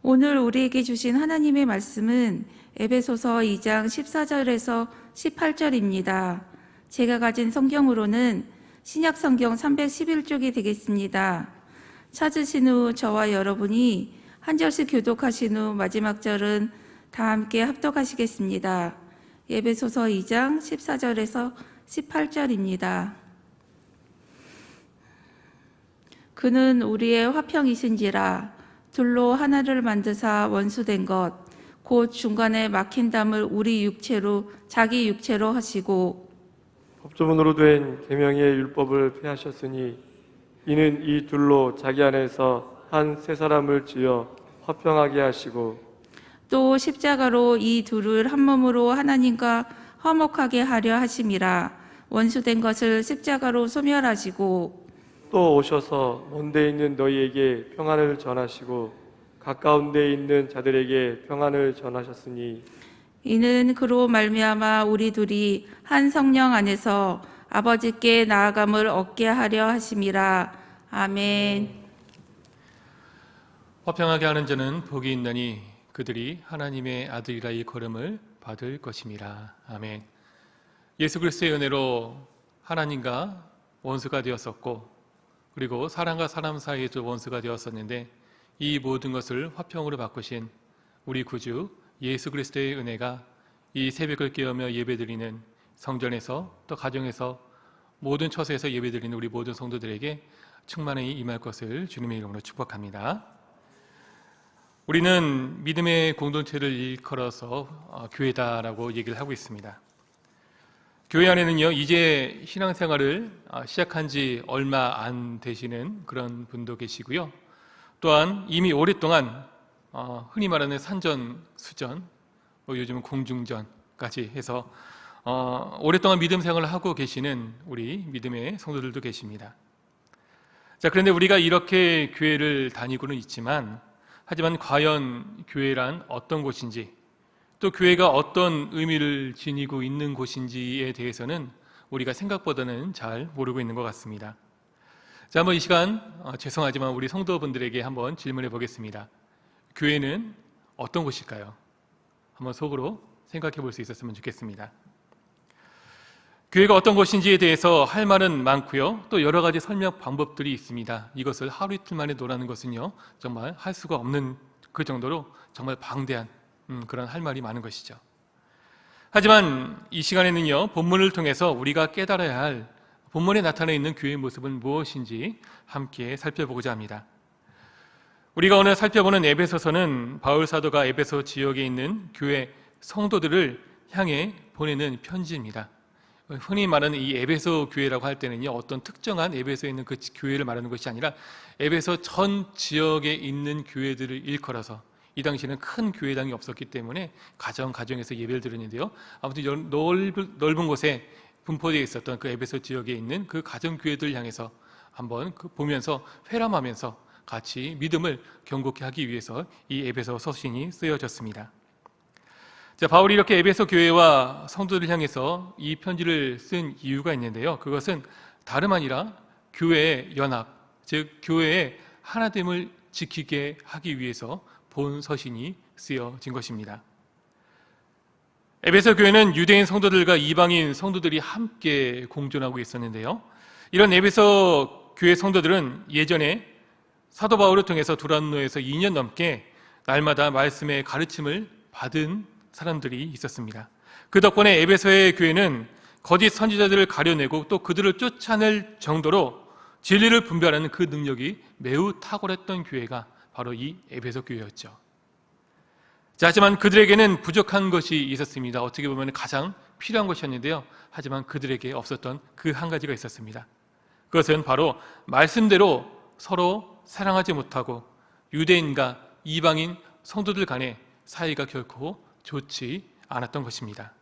오늘 우리에게 주신 하나님의 말씀은 에베소서 2장 14절에서 18절입니다. 제가 가진 성경으로는 신약 성경 311쪽이 되겠습니다. 찾으신 후 저와 여러분이 한 절씩 교독하신 후 마지막 절은 다 함께 합독하시겠습니다. 에베소서 2장 14절에서 18절입니다. 그는 우리의 화평이신지라 둘로 하나를 만드사 원수된 것 곧 중간에 막힌 담을 우리 육체로 자기 육체로 하시고 법조문으로 된 계명의 율법을 폐하셨으니 이는 이 둘로 자기 안에서 한 새 사람을 지어 화평하게 하시고 또 십자가로 이 둘을 한 몸으로 하나님과 화목하게 하려 하심이라. 원수된 것을 십자가로 소멸하시고 또 오셔서 먼데 있는 너희에게 평안을 전하시고 가까운 데 있는 자들에게 평안을 전하셨으니 이는 그로 말미암아 우리 둘이 한 성령 안에서 아버지께 나아감을 얻게 하려 하심이라. 아멘. 화평하게 하는 자는 복이 있나니 그들이 하나님의 아들이라 일컬음을 받을 것임이라. 아멘. 예수 그리스도의 은혜로 하나님과 원수가 되었었고, 그리고 사람과 사람 사이에도 원수가 되었었는데 이 모든 것을 화평으로 바꾸신 우리 구주 예수 그리스도의 은혜가 이 새벽을 깨우며 예배드리는 성전에서 또 가정에서 모든 처소에서 예배드리는 우리 모든 성도들에게 충만히 임할 것을 주님의 이름으로 축복합니다. 우리는 믿음의 공동체를 일컬어서 교회다라고 얘기를 하고 있습니다. 교회 안에는요, 이제 신앙생활을 시작한 지 얼마 안 되시는 그런 분도 계시고요. 또한 이미 오랫동안 흔히 말하는 산전, 수전, 요즘은 공중전까지 해서 오랫동안 믿음 생활을 하고 계시는 우리 믿음의 성도들도 계십니다. 자, 그런데 우리가 이렇게 교회를 다니고는 있지만, 하지만 과연 교회란 어떤 곳인지, 또 교회가 어떤 의미를 지니고 있는 곳인지에 대해서는 우리가 생각보다는 잘 모르고 있는 것 같습니다. 자, 한번 이 시간 죄송하지만 우리 성도분들에게 한번 질문해 보겠습니다. 교회는 어떤 곳일까요? 한번 속으로 생각해 볼 수 있었으면 좋겠습니다. 교회가 어떤 곳인지에 대해서 할 말은 많고요. 또 여러 가지 설명 방법들이 있습니다. 이것을 하루 이틀 만에 노라는 것은요, 정말 할 수가 없는 그 정도로 정말 방대한 그런 할 말이 많은 것이죠. 하지만 이 시간에는요, 본문을 통해서 우리가 깨달아야 할 본문에 나타나 있는 교회의 모습은 무엇인지 함께 살펴보고자 합니다. 우리가 오늘 살펴보는 에베소서는 바울 사도가 에베소 지역에 있는 교회 성도들을 향해 보내는 편지입니다. 흔히 말하는 이 에베소 교회라고 할 때는요, 어떤 특정한 에베소에 있는 그 교회를 말하는 것이 아니라 에베소 전 지역에 있는 교회들을 일컬어서, 이 당시에는 큰 교회당이 없었기 때문에 가정에서 예배를 드렸는데요, 아무튼 넓은 곳에 분포되어 있었던 그 에베소 지역에 있는 그 가정교회들 향해서 한번 보면서 회람하면서 같이 믿음을 견고케 하기 위해서 이 에베소 서신이 쓰여졌습니다. 자, 바울이 이렇게 에베소 교회와 성도들 향해서 이 편지를 쓴 이유가 있는데요, 그것은 다름 아니라 교회의 연합, 즉 교회의 하나됨을 지키게 하기 위해서 본 서신이 쓰여진 것입니다. 에베소 교회는 유대인 성도들과 이방인 성도들이 함께 공존하고 있었는데요, 이런 에베소 교회 성도들은 예전에 사도 바울을 통해서 두란노에서 2년 넘게 날마다 말씀의 가르침을 받은 사람들이 있었습니다. 그 덕분에 에베소의 교회는 거짓 선지자들을 가려내고 또 그들을 쫓아낼 정도로 진리를 분별하는 그 능력이 매우 탁월했던 교회가 바로 이 에베소 교회였죠. 자, 하지만 그들에게는 부족한 것이 있었습니다. 어떻게 보면 가장 필요한 것이었는데요, 하지만 그들에게 없었던 그 한 가지가 있었습니다. 그것은 바로 말씀대로 서로 사랑하지 못하고 유대인과 이방인 성도들 간의 사이가 결코 좋지 않았던 것입니다.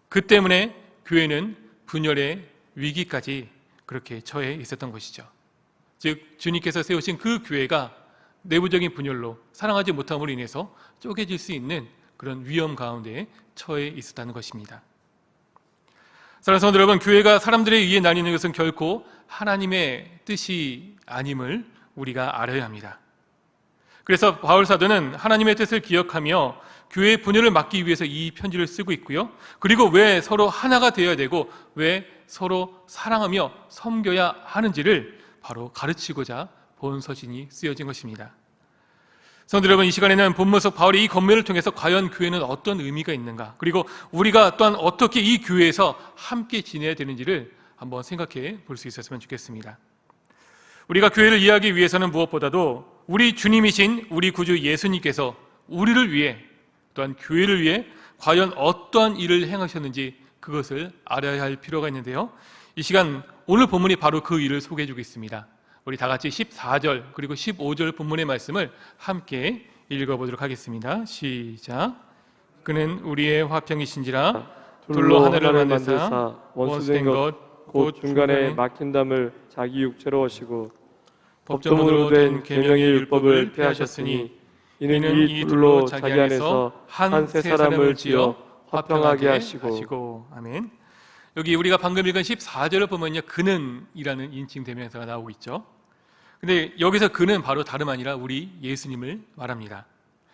그 때문에 교회는 분열의 위기까지 그렇게 처해 있었던 것이죠. 즉, 주님께서 세우신 그 교회가 내부적인 분열로 사랑하지 못함으로 인해서 쪼개질 수 있는 그런 위험 가운데 처해 있었다는 것입니다. 사랑하는 성도 여러분, 교회가 사람들에 의해 나뉘는 것은 결코 하나님의 뜻이 아님을 우리가 알아야 합니다. 그래서 바울 사도는 하나님의 뜻을 기억하며 교회의 분열을 막기 위해서 이 편지를 쓰고 있고요. 그리고 왜 서로 하나가 되어야 되고 왜 서로 사랑하며 섬겨야 하는지를 바로 가르치고자 본 서신이 쓰여진 것입니다. 성도 여러분, 이 시간에는 본문 속 바울의 이 권면을 통해서 과연 교회는 어떤 의미가 있는가, 그리고 우리가 또한 어떻게 이 교회에서 함께 지내야 되는지를 한번 생각해 볼 수 있었으면 좋겠습니다. 우리가 교회를 이해하기 위해서는 무엇보다도 우리 주님이신 우리 구주 예수님께서 우리를 위해 또한 교회를 위해 과연 어떠한 일을 행하셨는지 그것을 알아야 할 필요가 있는데요. 이 시간 오늘 본문이 바로 그 일을 소개해 주고 있습니다. 우리 다 같이 14절 그리고 15절 본문의 말씀을 함께 읽어보도록 하겠습니다. 시작. 그는 우리의 화평이신지라 둘로 하늘을 만드사 원수된 것 곧 중간에 막힌 담을 자기 육체로 하시고 법조문으로 된 계명의 율법을 폐하셨으니 이는 이 둘로 자기 안에서 한 세 사람을 지어 화평하게 하시고. 아멘. 여기 우리가 방금 읽은 14절을 보면요, 그는이라는 인칭 대명사가 나오고 있죠. 근데 여기서 그는 바로 다름 아니라 우리 예수님을 말합니다.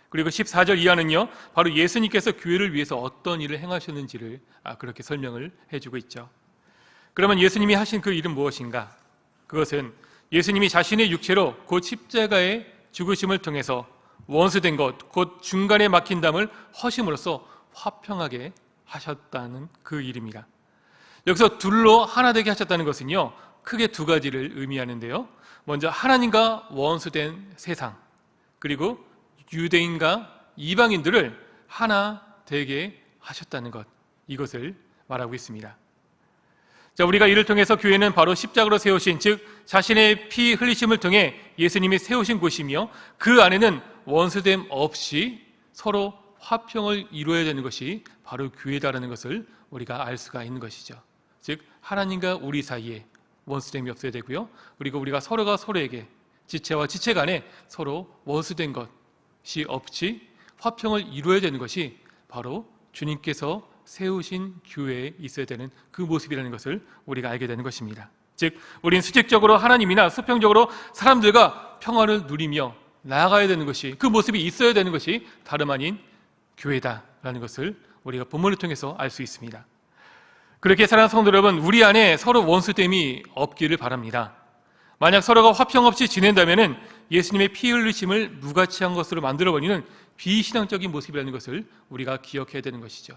그리고 14절 이하는요, 바로 예수님께서 교회를 위해서 어떤 일을 행하셨는지를 그렇게 설명을 해주고 있죠. 그러면 예수님이 하신 그 일은 무엇인가? 그것은 예수님이 자신의 육체로 곧 십자가의 죽으심을 통해서 원수된 것, 곧 중간에 막힌 담을 허심으로써 화평하게 하셨다는 그 일입니다. 여기서 둘로 하나 되게 하셨다는 것은요, 크게 두 가지를 의미하는데요. 먼저 하나님과 원수된 세상, 그리고 유대인과 이방인들을 하나 되게 하셨다는 것, 이것을 말하고 있습니다. 자, 우리가 이를 통해서 교회는 바로 십자가로 세우신, 즉 자신의 피 흘리심을 통해 예수님이 세우신 곳이며 그 안에는 원수됨 없이 서로 화평을 이루어야 되는 것이 바로 교회다라는 것을 우리가 알 수가 있는 것이죠. 즉 하나님과 우리 사이에 원수됨이 없어야 되고요, 그리고 우리가 서로가 서로에게 지체와 지체 간에 서로 원수된 것이 없이 화평을 이루어야 되는 것이 바로 주님께서 세우신 교회에 있어야 되는 그 모습이라는 것을 우리가 알게 되는 것입니다. 즉 우린 수직적으로 하나님이나 수평적으로 사람들과 평화를 누리며 나아가야 되는 것이, 그 모습이 있어야 되는 것이 다름 아닌 교회다라는 것을 우리가 본문을 통해서 알 수 있습니다. 그렇게 사랑하는 성도 여러분, 우리 안에 서로 원수됨이 없기를 바랍니다. 만약 서로가 화평 없이 지낸다면 예수님의 피 흘리심을 무가치한 것으로 만들어버리는 비신앙적인 모습이라는 것을 우리가 기억해야 되는 것이죠.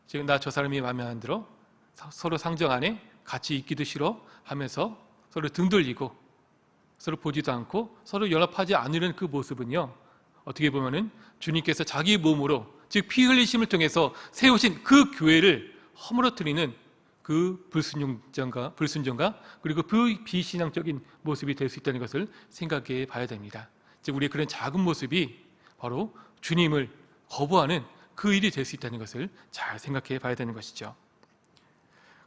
지금 나 저 사람이 마음에 안 들어, 서로 상정 안에 같이 있기도 싫어 하면서 서로 등 돌리고 서로 보지도 않고 서로 연합하지 않으려는 그 모습은요, 어떻게 보면은 주님께서 자기 몸으로, 즉 피 흘리심을 통해서 세우신 그 교회를 허물어뜨리는 그 불순종과 그리고 그 비신앙적인 모습이 될 수 있다는 것을 생각해 봐야 됩니다. 즉 우리의 그런 작은 모습이 바로 주님을 거부하는 그 일이 될 수 있다는 것을 잘 생각해 봐야 되는 것이죠.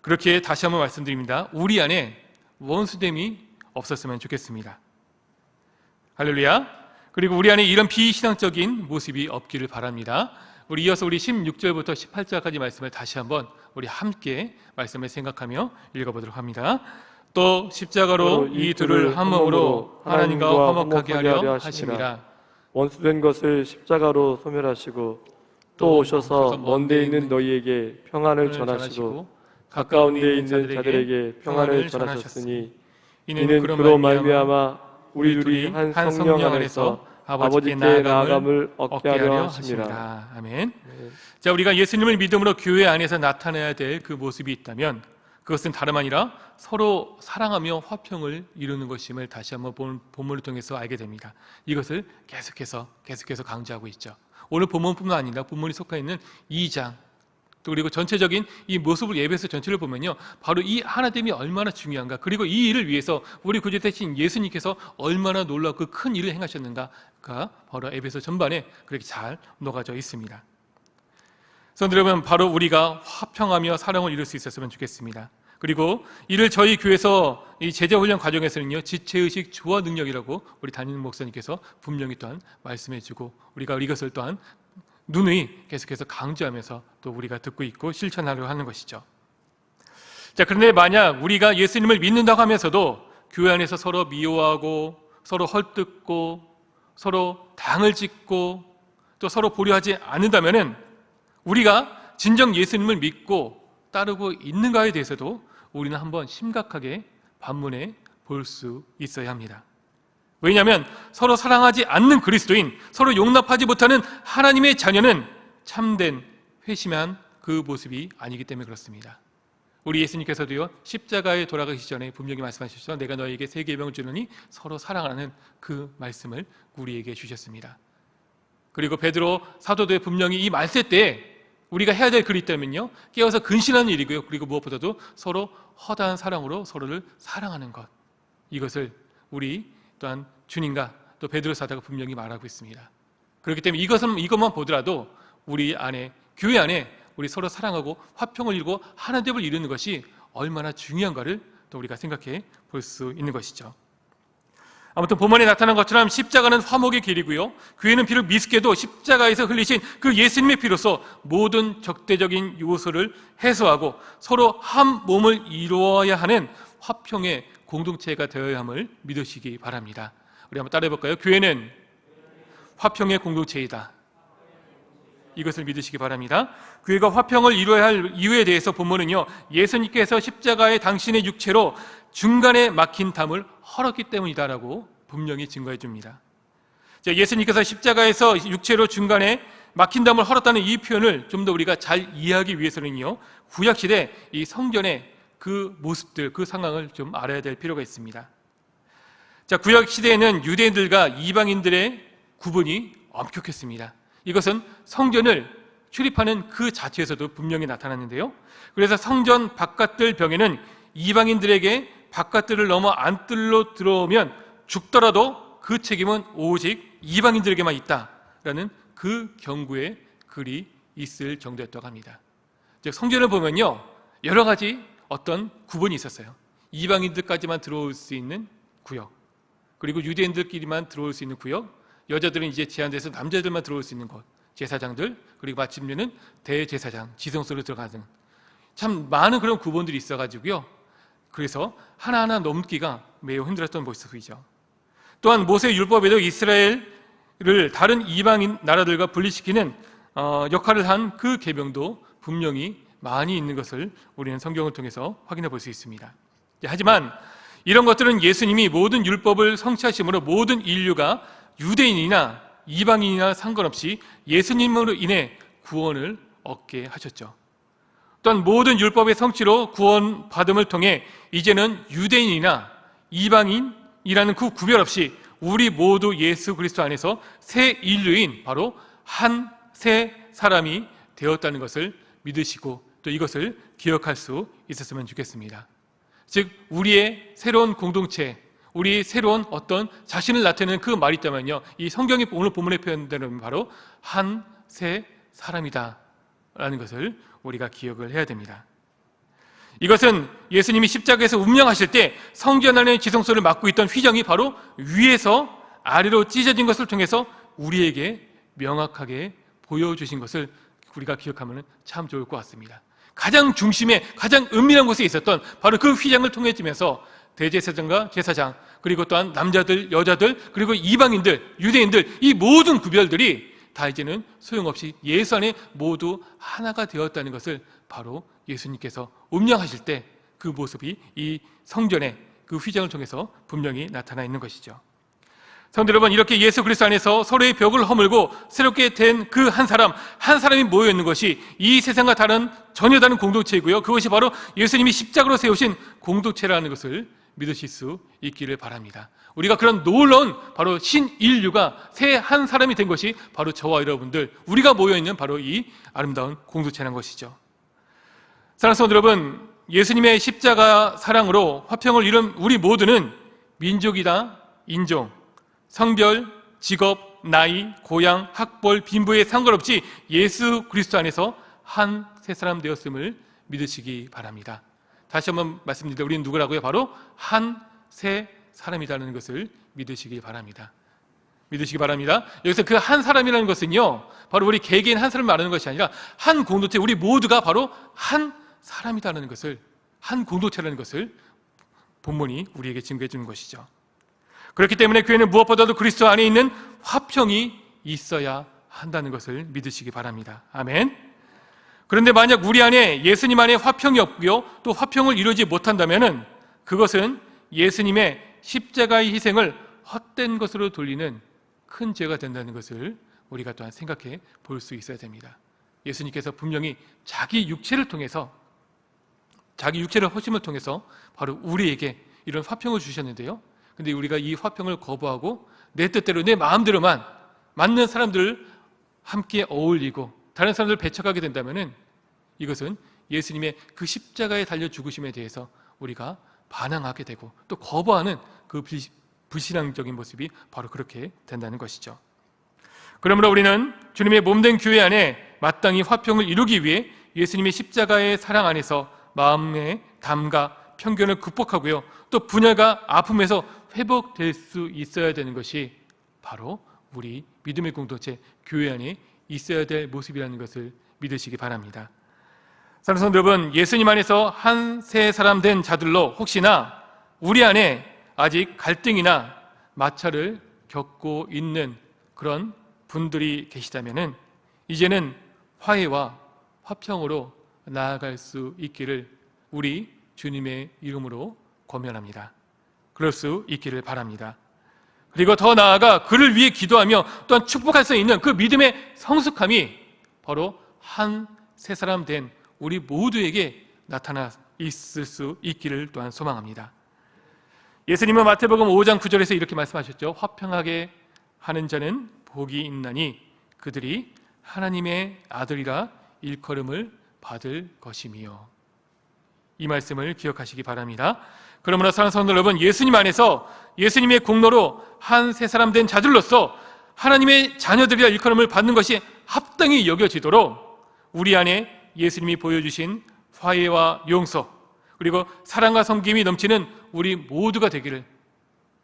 그렇게 다시 한번 말씀드립니다. 우리 안에 원수됨이 없었으면 좋겠습니다. 할렐루야. 그리고 우리 안에 이런 비신앙적인 모습이 없기를 바랍니다. 우리 이어서 우리 16절부터 18절까지 말씀을 다시 한번 우리 함께 말씀을 생각하며 읽어보도록 합니다. 또 십자가로 이 둘을 한 몸으로 하나님과 화목하게 하려 하심이라. 원수된 것을 십자가로 소멸하시고 또 오셔서 먼 데 있는 너희에게 평안을 전하시고 가까운 데 있는 자들에게 평안을 전하셨으니 이는 그로 말미암아 우리 둘이 한 성령 안에서 아버지께 나아감을 얻게 하려 하심이라. 아멘. 자, 우리가 예수님을 믿음으로 교회 안에서 나타내야 될 그 모습이 있다면 그것은 다름 아니라 서로 사랑하며 화평을 이루는 것임을 다시 한번 본문을 통해서 알게 됩니다. 이것을 계속해서 강조하고 있죠. 오늘 본문뿐만 아니라 본문이 속해 있는 2장, 또 그리고 전체적인 이 모습을, 예배서 전체를 보면요, 바로 이 하나됨이 얼마나 중요한가, 그리고 이 일을 위해서 우리 구주 되신 예수님께서 얼마나 놀라운 그 큰 일을 행하셨는가가 바로 에베소 전반에 그렇게 잘 녹아져 있습니다. 성도 여러분, 바로 우리가 화평하며 사랑을 이룰 수 있었으면 좋겠습니다. 그리고 이를 저희 교회에서 이 제자훈련 과정에서는요, 지체의식 조화 능력이라고 우리 담임 목사님께서 분명히 또한 말씀해주고 우리가 이것을 또한 누누이 계속해서 강조하면서 또 우리가 듣고 있고 실천하려고 하는 것이죠. 자, 그런데 만약 우리가 예수님을 믿는다고 하면서도 교회 안에서 서로 미워하고 서로 헐뜯고 서로 당을 짓고 또 서로 보려하지 않는다면은 우리가 진정 예수님을 믿고 따르고 있는가에 대해서도 우리는 한번 심각하게 반문해 볼 수 있어야 합니다. 왜냐하면 서로 사랑하지 않는 그리스도인, 서로 용납하지 못하는 하나님의 자녀는 참된 회심한 그 모습이 아니기 때문에 그렇습니다. 우리 예수님께서도요, 십자가에 돌아가시기 전에 분명히 말씀하셨죠. 내가 너에게 새 계명을 주노니 서로 사랑하는 그 말씀을 우리에게 주셨습니다. 그리고 베드로 사도도 분명히 이 말세 때에 우리가 해야 될 글이 있다면요, 깨어서 근신하는 일이고요, 그리고 무엇보다도 서로 허다한 사랑으로 서로를 사랑하는 것, 이것을 우리 또한 주님과 또 베드로 사도가 분명히 말하고 있습니다. 그렇기 때문에 이것만 보더라도 우리 안에, 교회 안에 우리 서로 사랑하고 화평을 이루고 하나됨을 이루는 것이 얼마나 중요한가를 또 우리가 생각해 볼 수 있는 것이죠. 아무튼 본문에 나타난 것처럼 십자가는 화목의 길이고요, 교회는 비록 미숙해도 십자가에서 흘리신 그 예수님의 피로서 모든 적대적인 요소를 해소하고 서로 한 몸을 이루어야 하는 화평의 공동체가 되어야 함을 믿으시기 바랍니다. 우리 한번 따라해 볼까요? 교회는 화평의 공동체이다. 이것을 믿으시기 바랍니다. 교회가 화평을 이루어야 할 이유에 대해서 본문은요, 예수님께서 십자가의 당신의 육체로 중간에 막힌 담을 헐었기 때문이다라고 분명히 증거해 줍니다. 예수님께서 십자가에서 육체로 중간에 막힌 담을 헐었다는 이 표현을 좀 더 우리가 잘 이해하기 위해서는요, 구약시대 이 성전의 그 모습들, 그 상황을 좀 알아야 될 필요가 있습니다. 구약시대에는 유대인들과 이방인들의 구분이 엄격했습니다. 이것은 성전을 출입하는 그 자체에서도 분명히 나타났는데요, 그래서 성전 바깥들 벽에는 이방인들에게 바깥들을 넘어 안뜰로 들어오면 죽더라도 그 책임은 오직 이방인들에게만 있다라는 그 경고의 글이 있을 정도였다고 합니다. 즉 성전을 보면요, 여러 가지 어떤 구분이 있었어요. 이방인들까지만 들어올 수 있는 구역, 그리고 유대인들끼리만 들어올 수 있는 구역, 여자들은 이제 제한돼서 남자들만 들어올 수 있는 곳, 제사장들, 그리고 마침내는 대제사장, 지성소로 들어가는 참 많은 그런 구분들이 있어가지고요, 그래서 하나하나 넘기가 매우 힘들었던 모습이죠. 또한 모세 율법에도 이스라엘을 다른 이방인 나라들과 분리시키는 역할을 한 그 계명도 분명히 많이 있는 것을 우리는 성경을 통해서 확인해 볼 수 있습니다. 하지만 이런 것들은 예수님이 모든 율법을 성취하심으로 모든 인류가 유대인이나 이방인이나 상관없이 예수님으로 인해 구원을 얻게 하셨죠. 또한 모든 율법의 성취로 구원받음을 통해 이제는 유대인이나 이방인이라는 그 구별 없이 우리 모두 예수 그리스도 안에서 새 인류인 바로 한 새 사람이 되었다는 것을 믿으시고 또 이것을 기억할 수 있었으면 좋겠습니다. 즉 우리의 새로운 공동체, 우리 새로운 어떤 자신을 나타내는 그 말이 있다면요, 이 성경이 오늘 본문에 표현되는 바로 한 새 사람이다 라는 것을 우리가 기억을 해야 됩니다. 이것은 예수님이 십자가에서 운명하실 때 성전 안의 지성소를 막고 있던 휘정이 바로 위에서 아래로 찢어진 것을 통해서 우리에게 명확하게 보여주신 것을 우리가 기억하면 참 좋을 것 같습니다. 가장 중심에 가장 은밀한 곳에 있었던 바로 그 휘장을 통해지면서 대제사장과 제사장, 그리고 또한 남자들, 여자들, 그리고 이방인들, 유대인들, 이 모든 구별들이 다 이제는 소용없이 예수 안에 모두 하나가 되었다는 것을 바로 예수님께서 운명하실 때 그 모습이 이 성전의 그 휘장을 통해서 분명히 나타나 있는 것이죠. 성도 여러분, 이렇게 예수 그리스도 안에서 서로의 벽을 허물고 새롭게 된 그 한 사람이 모여 있는 것이 이 세상과 전혀 다른 공동체이고요, 그것이 바로 예수님이 십자가로 세우신 공동체라는 것을 믿으실 수 있기를 바랍니다. 우리가 그런 놀라운 바로 신인류가 새 한 사람이 된 것이 바로 저와 여러분들, 우리가 모여있는 바로 이 아름다운 공동체라는 것이죠. 사랑하는 성도 여러분, 예수님의 십자가 사랑으로 화평을 이룬 우리 모두는 민족이다, 인종, 성별, 직업, 나이, 고향, 학벌, 빈부에 상관없이 예수 그리스도 안에서 한 새 사람 되었음을 믿으시기 바랍니다. 다시 한번 말씀드립니다. 우리는 누구라고요? 바로 한 새 사람이라는 것을 믿으시기 바랍니다. 믿으시기 바랍니다. 여기서 그 한 사람이라는 것은요, 바로 우리 개개인 한 사람을 말하는 것이 아니라 한 공동체, 우리 모두가 바로 한 사람이라는 것을, 한 공동체라는 것을 본문이 우리에게 증거해 주는 것이죠. 그렇기 때문에 교회는 무엇보다도 그리스도 안에 있는 화평이 있어야 한다는 것을 믿으시기 바랍니다. 아멘. 그런데 만약 우리 안에 예수님 안에 화평이 없고요, 또 화평을 이루지 못한다면은 그것은 예수님의 십자가의 희생을 헛된 것으로 돌리는 큰 죄가 된다는 것을 우리가 또한 생각해 볼 수 있어야 됩니다. 예수님께서 분명히 자기 육체를 허심을 통해서 바로 우리에게 이런 화평을 주셨는데요, 근데 우리가 이 화평을 거부하고 내 뜻대로 내 마음대로만 맞는 사람들을 함께 어울리고 다른 사람들을 배척하게 된다면 이것은 예수님의 그 십자가에 달려 죽으심에 대해서 우리가 반항하게 되고 또 거부하는 그 불신앙적인 모습이 바로 그렇게 된다는 것이죠. 그러므로 우리는 주님의 몸된 교회 안에 마땅히 화평을 이루기 위해 예수님의 십자가의 사랑 안에서 마음의 담과 편견을 극복하고요, 또 분열과 아픔에서 회복될 수 있어야 되는 것이 바로 우리 믿음의 공동체 교회 안에 있어야 될 모습이라는 것을 믿으시기 바랍니다. 사랑하는 성도 여러분, 예수님 안에서 한 새 사람 된 자들로 혹시나 우리 안에 아직 갈등이나 마찰을 겪고 있는 그런 분들이 계시다면 이제는 화해와 화평으로 나아갈 수 있기를 우리 주님의 이름으로 권면합니다. 그럴 수 있기를 바랍니다. 그리고 더 나아가 그를 위해 기도하며 또한 축복할 수 있는 그 믿음의 성숙함이 바로 한 새 사람 된 우리 모두에게 나타나 있을 수 있기를 또한 소망합니다. 예수님은 마태복음 5장 9절에서 이렇게 말씀하셨죠. 화평하게 하는 자는 복이 있나니 그들이 하나님의 아들이라 일컬음을 받을 것이며. 이 말씀을 기억하시기 바랍니다. 그러므로 사랑하는 성도 여러분, 예수님 안에서 예수님의 공로로 한 새 사람 된 자들로서 하나님의 자녀들이라 일컬음을 받는 것이 합당히 여겨지도록 우리 안에 예수님이 보여주신 화해와 용서 그리고 사랑과 섬김이 넘치는 우리 모두가 되기를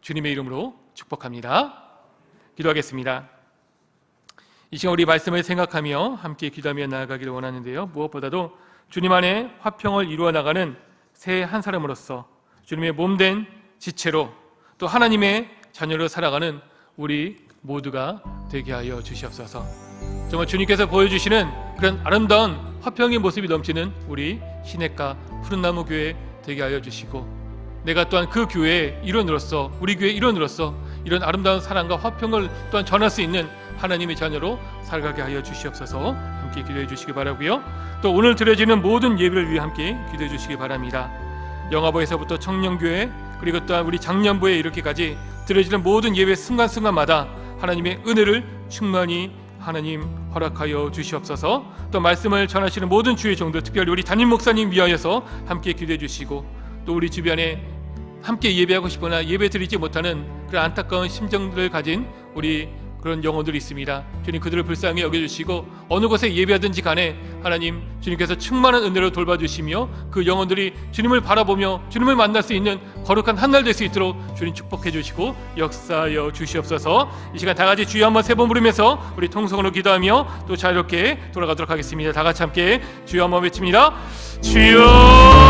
주님의 이름으로 축복합니다. 기도하겠습니다. 이 시간 우리 말씀을 생각하며 함께 기도하며 나아가기를 원하는데요, 무엇보다도 주님 안에 화평을 이루어 나가는 새 한 사람으로서 주님의 몸된 지체로 또 하나님의 자녀로 살아가는 우리 모두가 되게 하여 주시옵소서. 정말 주님께서 보여주시는 그런 아름다운 화평의 모습이 넘치는 우리 시냇가 푸른나무 교회 되게 하여 주시고, 내가 또한 그 교회의 일원으로서, 우리 교회의 일원으로서 이런 아름다운 사랑과 화평을 또한 전할 수 있는 하나님의 자녀로 살아가게 하여 주시옵소서. 함께 기도해 주시기 바라고요. 또 오늘 드려지는 모든 예배를 위해 함께 기도해 주시기 바랍니다. 영화부에서부터 청년교회 그리고 또한 우리 장년부에 이렇게까지 드려지는 모든 예배 순간순간마다 하나님의 은혜를 충만히 하나님 허락하여 주시옵소서. 또 말씀을 전하시는 모든 주의 종들, 특별히 우리 담임 목사님 위하여서 함께 기도해 주시고, 또 우리 주변에 함께 예배하고 싶거나 예배 드리지 못하는 그런 안타까운 심정들을 가진 우리 그런 영혼들이 있습니다. 주님 그들을 불쌍히 여겨주시고 어느 곳에 예배하든지 간에 하나님 주님께서 충만한 은혜로 돌봐주시며 그 영혼들이 주님을 바라보며 주님을 만날 수 있는 거룩한 한 날 될 수 있도록 주님 축복해 주시고 역사하여 주시옵소서. 이 시간 다 같이 주여 한번 세 번 부르면서 우리 통성으로 기도하며 또 자유롭게 돌아가도록 하겠습니다. 다 같이 함께 주여 한번 외칩니다. 주여